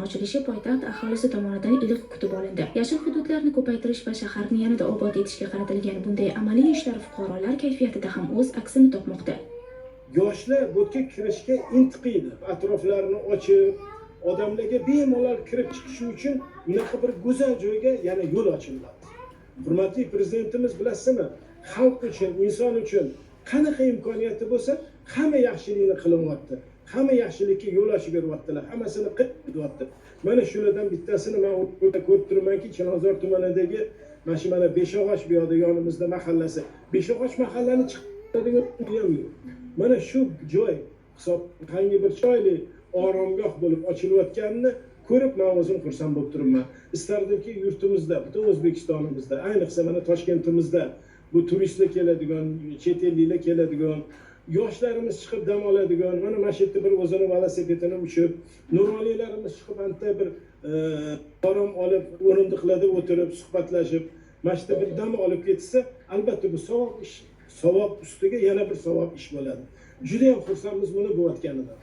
Ochilishi poytaxt aholisi tomonidan iliq kutib olindi. Yashil hududlarni ko'paytirish va shaharni yanada obod etishga qaratilgan bunday amaliy ishlar fuqarolar kayfiyatida ham o'z aksini topmoqda. Yoshlar bu yerga kirishga intiqiydi. Atroflarini ochib, odamlarga bemalol kirib chiqishi uchun bunaqa bir go'zal joyga yana yo'l ochildi. Hurmatli prezidentimiz bilasizmi, xalq uchun, inson uchun qanaqa imkoniyati bo'lsa, hamma yaxshilikni qilyapti. Hamma yaxshilikka yo'l ochib beryaptilar. Hammasini qilyapti. Mana shulardan bittasini men ko'rib turibmanki, Chilonzor tumanidagi mana Beshog'och bu yoqda yonimizda mahallasi. Beshog'och mahallani chiqadigan ham yo'q. Mana shu joy hisob qangi bir chiroyli oromgoh bo'lib ochilayotganini ko'rib men o'zim xursand bo'lib turibman. Istardimki yurtimizda, butun O'zbekistonimizda, ayniqsa mana Toshkentimizda bu turistlar keladigan, chet elliklar keladigan, yoshlarimiz chiqib dam oladigan, mana shu yerda bir o'zini velosipedini uchib, nuroniylarimiz chiqib anta bir orom olib, o'rindiqlarda o'tirib, suhbatlashib, mana shu bir dam olib ketsa, albatta bu savob ish. Savob ustiga yana bir savob ish bo'ladi. Juda ham xursandmiz buni bo'layotganidan.